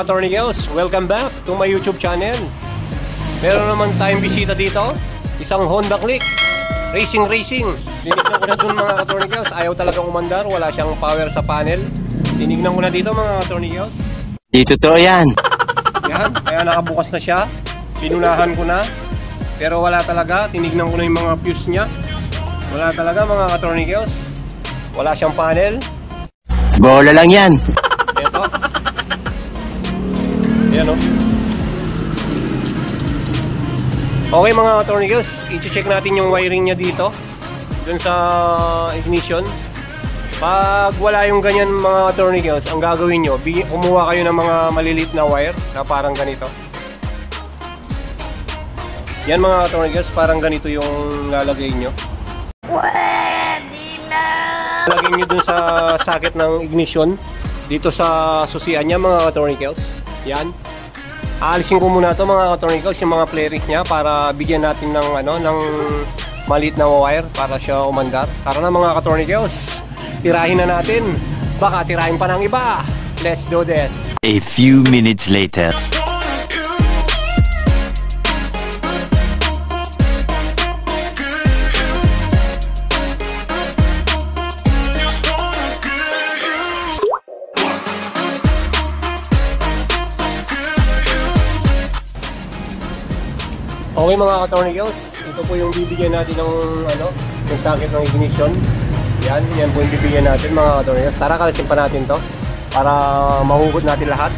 Katornigos, welcome back to my YouTube channel. Meron naman tayong bisita dito. Isang Honda Click Racing. Tinignan ko na dun mga Katornigos. Ayaw talagang umandar, wala siyang power sa panel. Tinignan ko na dito mga Katornigos. Di totoo yan. Yan, kaya nakabukas na siya. Pinunahan ko na, pero wala talaga. Tinignan ko na yung mga fuse niya. Wala talaga mga Katornigos. Wala siyang panel. Bola lang yan. Ito. Ayan o. Okay mga Katornigos, i-check natin yung wiring niya dito dun sa ignition. Pag wala yung ganyan mga Katornigos, ang gagawin nyo, kumuha kayo ng mga maliliit na wire na parang ganito. Yan mga Katornigos, parang ganito yung lalagay nyo. Pwede na! Lalagay nyo dun sa socket ng ignition dito sa susian niya mga Katornigos. Yan. Aalisin ko muna ito mga Katornigos, yung mga play niya para bigyan natin ng ng maliit na wire para siya umandar. Tara na mga Katornigos, tirahin na natin. Baka tirahin pa ng iba. Let's do this. A few minutes later. Okay mga Katornigos, ito po yung bibigyan natin ng yung socket ng ignition. Yan po yung bibigyan natin mga Katornigos. Tara, kalasin pa natin to para mahugot natin lahat.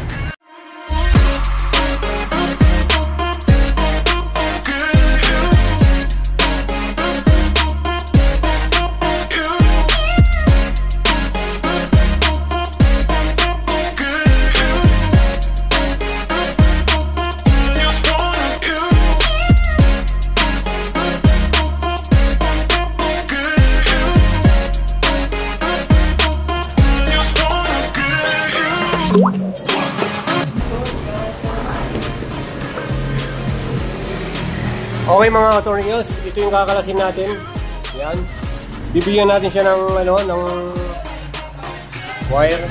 Okay mga Katornigos, ito yung kakalasin natin. Yan. Bibigyan natin siya ng ng wire.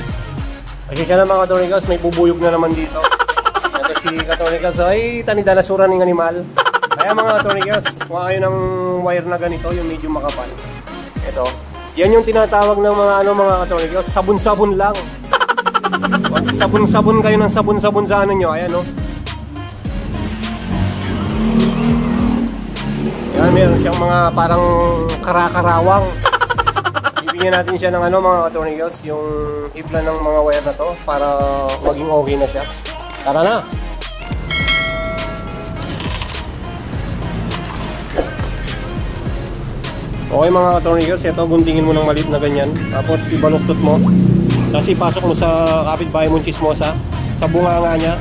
Kasi siya na mga Katornigos, may bubuyog na naman dito. Kasi si Katornigos ay tanidalasura ng animal. Kaya mga Katornigos, kuha kayo ng wire na ganito, yung medyo makapal. Ito. Yan yung tinatawag ng mga Katornigos, sabon-sabon lang. Sabon-sabon kayo ng sabon-sabon sa nyo. Ayan o. Yan, meron siyang mga parang karakarawang. Bibigyan natin siya ng mga Katornigos, yung hibla ng mga wire na to para maging okay na siya. Tara na! Okay mga Katornigos, ito guntingin mo ng maliit na ganyan. Tapos ibaluktot mo. Tapos ipasok mo sa kapitbahay mong chismosa, sa bunganga niya.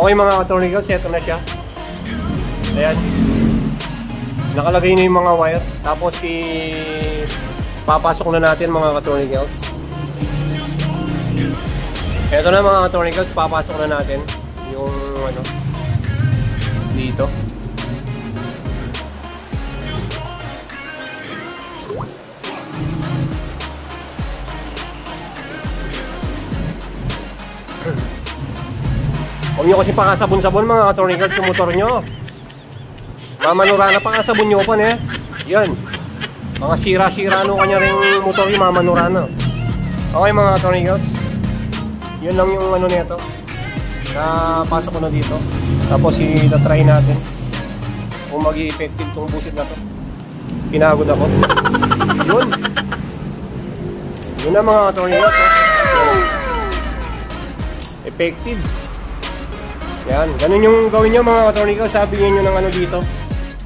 Okay mga Katornigos, eto na siya. Ayan. Nakalagay na yung mga wire. Tapos papasok na natin mga Katornigos. Eto na mga Katornigos, papasok na natin yung dito. Huwag nyo kasi pakasabon-sabon mga katornigos yung motor nyo. Mamanura na pa nga sa bunyopan eh. Yan. Mga sira-sira no kanya rin motor yung mamanura na. Okay mga ka-tornigos. Yun lang yung ano nito. Napasok ko na dito. Tapos i-try natin kung mag-i-effective tong busit na to. Pinagod ako. Yun. Yun na mga ka-tornigos. Effective. Yan. Ganun yung gawin nyo mga ka-tornigos. Sabihin nyo ng ano dito.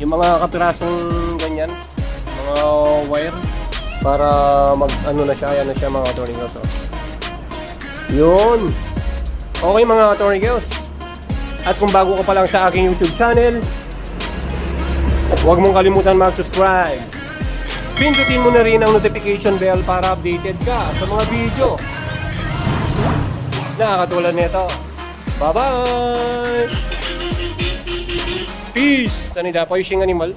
Yung mga kapirasong ganyan. Mga wire. Para mag ano na siya. Yan na siya mga ka-tornigos. Yun. Okay mga ka-tornigos. At kung bago ka pa lang sa aking YouTube channel, huwag mong kalimutan mag-subscribe. Pindutin mo na rin ang notification bell para updated ka sa mga video na katulad nito. Bye-bye! Peace! Tanida pa yung animal.